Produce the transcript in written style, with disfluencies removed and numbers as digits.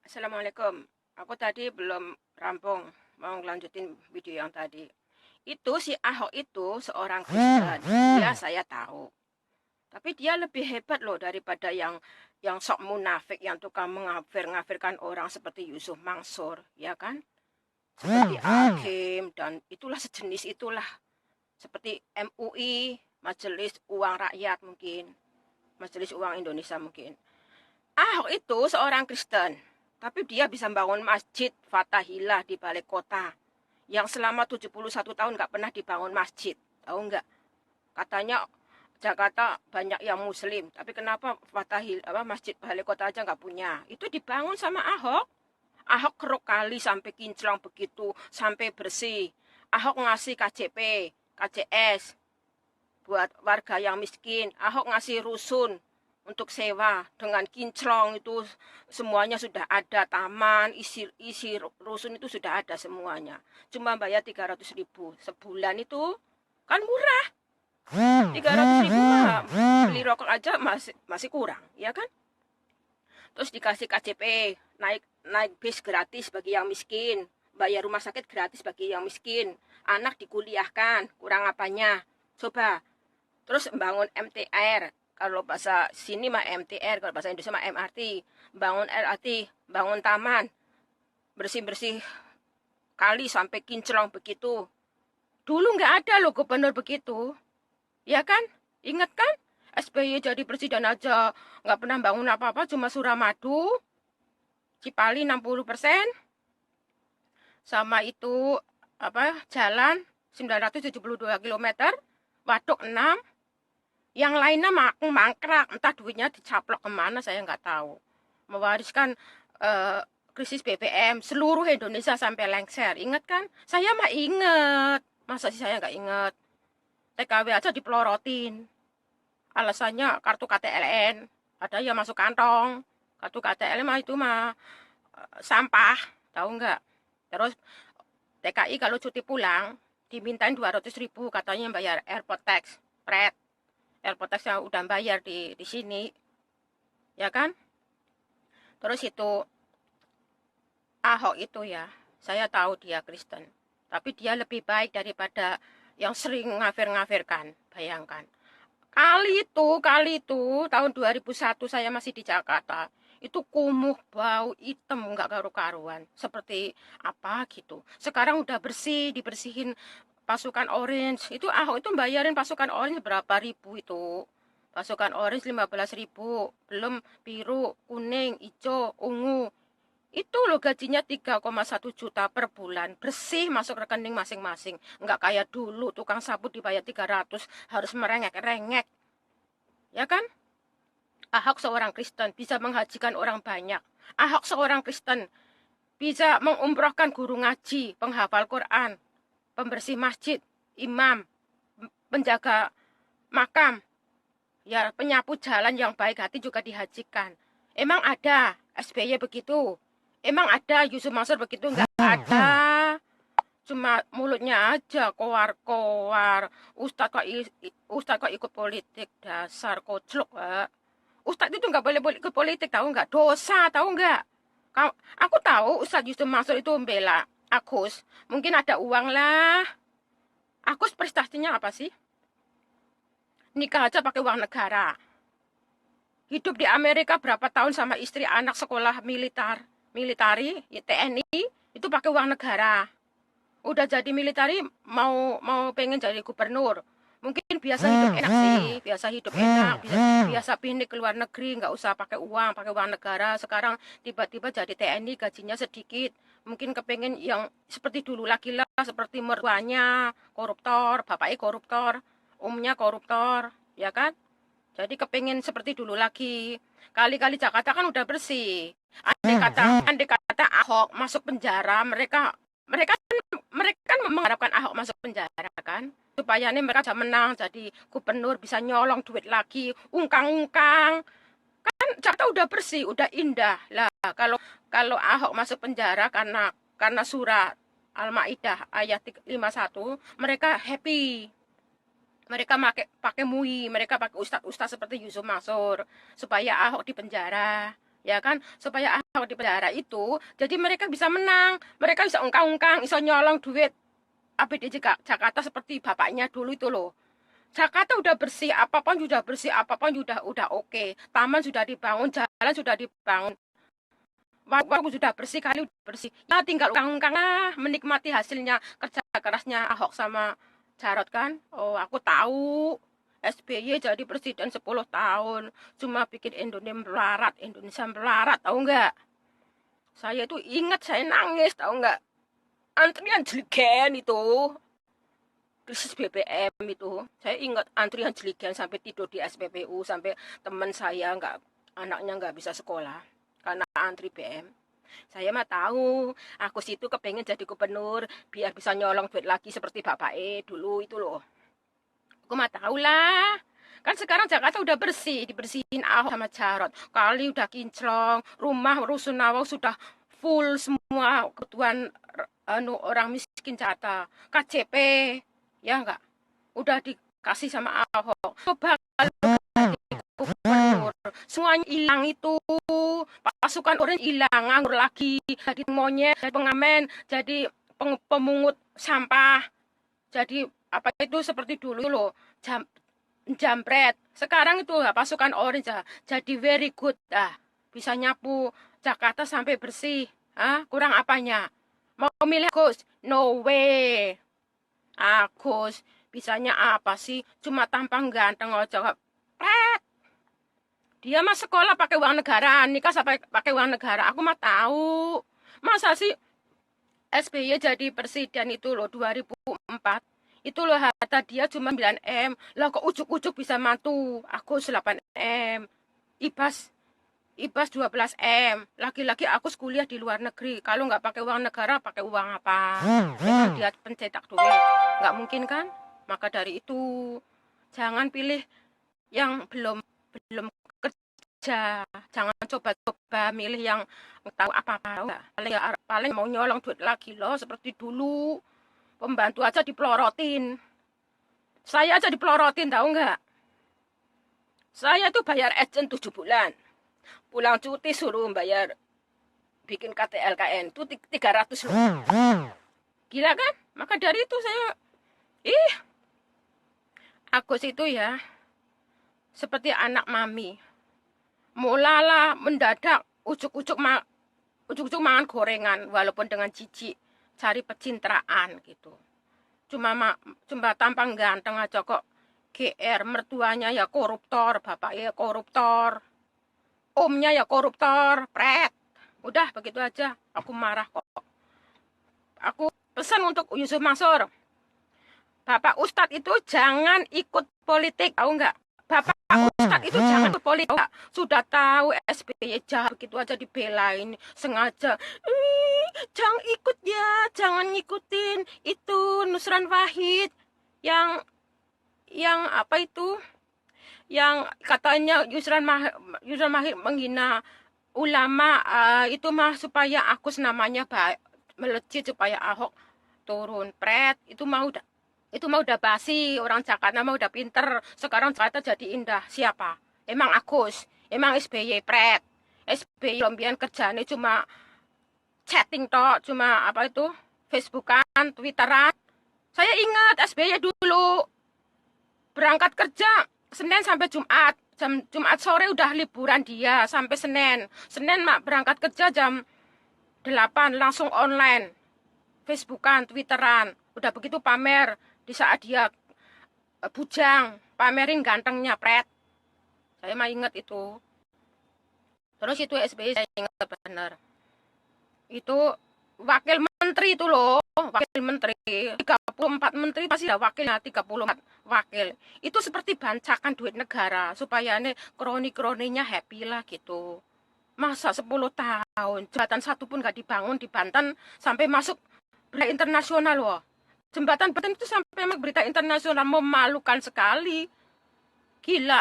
Assalamualaikum. Aku tadi belum rampung mau ngelanjutin video yang tadi. Itu si Ahok itu seorang Kristen. Dia saya tahu. Tapi dia lebih hebat loh daripada yang sok munafik, yang tukang mengafir-ngafirkan orang seperti Yusuf Mansur, ya kan? Seperti Hakim dan itulah sejenis itulah. Seperti MUI, Majelis Uang Rakyat mungkin. Majelis Uang Indonesia mungkin. Ahok itu seorang Kristen, tapi dia bisa bangun masjid Fatahillah di balai kota yang selama 71 tahun nggak pernah dibangun masjid. Tahu nggak? Katanya Jakarta banyak yang muslim, tapi kenapa masjid balai kota aja nggak punya? Itu dibangun sama Ahok. Ahok keruk kali sampai kinclong begitu, sampai bersih. Ahok ngasih KJP, KJS buat warga yang miskin. Ahok ngasih rusun untuk sewa dengan kinclong itu semuanya sudah ada, taman isi rusun itu sudah ada semuanya, cuma bayar 300.000 sebulan. Itu kan murah. 300.000 mah beli rokok aja masih kurang, ya kan? Terus dikasih KJP, naik naik bis gratis bagi yang miskin, bayar rumah sakit gratis bagi yang miskin, anak dikuliahkan, kurang apanya coba. Terus bangun MTR, kalau bahasa sini mah MTR, kalau bahasa Indonesia mah MRT. Bangun LRT, bangun taman, bersih-bersih kali sampai kinclong begitu. Dulu nggak ada loh gubernur begitu, ya kan? Ingat kan? SBY jadi presiden aja nggak pernah bangun apa-apa, cuma Suramadu, Cipali 60%, sama itu jalan 972 km, waduk 6, yang lainnya mangkrak, entah duitnya dicaplok kemana saya nggak tahu. Mewariskan krisis BBM seluruh Indonesia sampai lengser. Ingat kan? Saya mah inget. Masa sih saya nggak inget? TKW aja dipelorotin. Alasannya kartu KTLN. Ada yang masuk kantong. Kartu KTLN mah itu mah sampah. Tahu nggak? Terus TKI kalau cuti pulang dimintain 200.000, katanya bayar airport tax, pret. Airport tax yang udah bayar di sini, ya kan? Terus itu Ahok itu ya, saya tahu dia Kristen, tapi dia lebih baik daripada yang sering ngafir-ngafirkan. Bayangkan, kali itu tahun 2001 saya masih di Jakarta, itu kumuh, bau, hitam, nggak karu-karuan, seperti apa gitu. Sekarang udah bersih, dibersihin pasukan orange. Itu Ahok itu bayarin pasukan orange berapa ribu itu. Pasukan orange 15.000, belum biru, kuning, hijau, ungu. Itu loh gajinya 3,1 juta per bulan. Bersih masuk rekening masing-masing. Nggak kayak dulu tukang sapu dibayar 300, harus merengek-rengek. Ya kan? Ahok seorang Kristen bisa menghajikan orang banyak. Ahok seorang Kristen bisa mengumrohkan guru ngaji, penghafal Quran, pembersih masjid, imam, penjaga makam, ya penyapu jalan yang baik hati juga dihajikan. Emang ada SBY begitu? Emang ada Yusuf Mansur begitu? Enggak ada. Cuma mulutnya aja koar-koar. Ustadz kok ikut politik, dasar koclok, Pak. Ustadz itu nggak boleh ikut politik, tahu nggak? Dosa, tahu nggak? Aku tahu Ustadz Yusuf Mansur itu membela Agus. Mungkin ada uang lah. Agus prestasinya apa sih? Nikah aja pakai uang negara. Hidup di Amerika berapa tahun sama istri, anak, sekolah militari, TNI, itu pakai uang negara. Udah jadi militari, mau pengen jadi gubernur. Mungkin biasa hidup enak sih, biasa hidup enak, biasa pindah ke luar negeri, nggak usah pakai uang negara. Sekarang tiba-tiba jadi TNI, gajinya sedikit. Mungkin kepengen yang seperti dulu lagi lah, seperti mertuanya koruptor, bapaknya koruptor, umnya koruptor, ya kan? Jadi kepengen seperti dulu lagi. Kali-kali Jakarta kan udah bersih. Andai kata Ahok masuk penjara, mereka mereka kan mengharapkan Ahok masuk penjara kan, supaya nih mereka bisa menang jadi gubernur, bisa nyolong duit lagi, ungkang-ungkang. Kan Jakarta udah bersih, udah indah lah. Kalau Ahok masuk penjara karena surat Al-Maidah ayat 51, mereka happy. Mereka pakai MUI, mereka pakai ustaz-ustaz seperti Yusuf Mansur supaya Ahok di penjara. ya kan, supaya Ahok di penjara itu, jadi mereka bisa menang, mereka bisa ungkang-ungkang, bisa nyolong duit APBD Jakarta seperti bapaknya dulu itu loh. Jakarta udah bersih, apapun udah oke. Taman sudah dibangun, jalan sudah dibangun. Warung sudah bersih, kali udah bersih. Ya tinggal ungkang-ungkang lah, menikmati hasilnya kerja kerasnya Ahok sama Jarot kan. Oh, aku tahu. SBY jadi presiden 10 tahun. Cuma bikin Indonesia melarat, tahu nggak? Saya itu ingat, saya nangis, tahu nggak? Antrian jeligen itu. Krisis BBM itu, saya ingat antrian jeligen sampai tidur di SPBU, sampai teman saya anaknya nggak bisa sekolah karena antri BM. Saya mah tahu, aku situ kepengen jadi gubernur biar bisa nyolong duit lagi seperti bapak dulu itu loh. Aku mah tahu lah. Kan sekarang Jakarta udah bersih, dibersihin Ahok sama Jarot. Kali udah kinclong, rumah rusunawa sudah full semua kebutuhan orang miskin Jakarta. KJP, ya enggak? Udah dikasih sama Ahok. Coba kalau gubernur, semuanya hilang itu. Pasukan orang hilang, nganggur lagi. Jadi monyet, jadi pengamen, jadi pemungut sampah. Jadi apa itu seperti dulu loh, jambret. Sekarang itu pasukan orange jadi very good. Bisa nyapu Jakarta sampai bersih. Kurang apanya? Mau milih Agus? No way. Agus, bisanya apa sih? Cuma tampang ganteng aja. Dia mah sekolah pakai uang negara, nikah sampai pakai uang negara. Aku mah tahu. Masa sih SBY jadi presiden itu loh 2004. Itu loh harta dia cuma 9 M. Lah kok ujuk-ujuk bisa mantu. Aku 8 M. Ibas 12 M. Laki-laki aku kuliah di luar negeri. Kalau nggak pakai uang negara, pakai uang apa? Memang dia pencetak duit. Nggak mungkin kan? Maka dari itu, jangan pilih yang belum kerja. Jangan coba-coba milih yang tahu apa-apa. Paling mau nyolong duit lagi loh, seperti dulu. Pembantu aja dipelorotin. Saya aja dipelorotin, tahu nggak? Saya tuh bayar agent 7 bulan. Pulang cuti suruh bayar bikin KTLKN itu 300 loh. Gila kan? Maka dari itu saya Agus itu ya seperti anak mami. Mulala mendadak ujuk-ujuk makan gorengan walaupun dengan jijik, cari pencitraan gitu. Cuma tampang ganteng aja kok GR, mertuanya ya koruptor, bapaknya koruptor, omnya ya koruptor, pret. Udah begitu aja, aku marah kok. Aku pesan untuk Yusuf Mansur, Bapak Ustadz itu jangan ikut politik, tahu nggak? Bapak Ustadz itu jangan ikut politik. Sudah tahu SBY jahat, begitu aja dibelain, sengaja. Jangan ikut ya, jangan ngikutin itu Nusran Wahid yang apa itu? Yang katanya Yusran Wahid menghina ulama, itu mah supaya Agus namanya melejit supaya Ahok turun. Pret, itu mau udah basi. Orang Jakarta mah udah pinter. Sekarang Jakarta jadi indah. Siapa? Emang Agus? Emang SBY? Pret. SBY lombian kerjanya cuma chatting toh, cuma apa itu? Facebookan, Twitteran. Saya ingat SBY dulu berangkat kerja Senin sampai Jumat. Jumat sore udah liburan dia sampai Senin. Senin mak berangkat kerja jam 8 langsung online. Facebookan, Twitteran. Udah begitu pamer di saat dia bujang, pamerin gantengnya, pret. Saya mah inget itu. Terus itu SBY saya inget benar. Itu wakil menteri itu loh, wakil menteri 34 menteri pasti ada wakilnya, 34 wakil. Itu seperti bancakan duit negara supaya kroni-kroninya happy lah gitu. Masa 10 tahun jembatan satu pun gak dibangun di Banten sampai masuk berita internasional loh. Jembatan itu sampai berita internasional, memalukan sekali. Gila.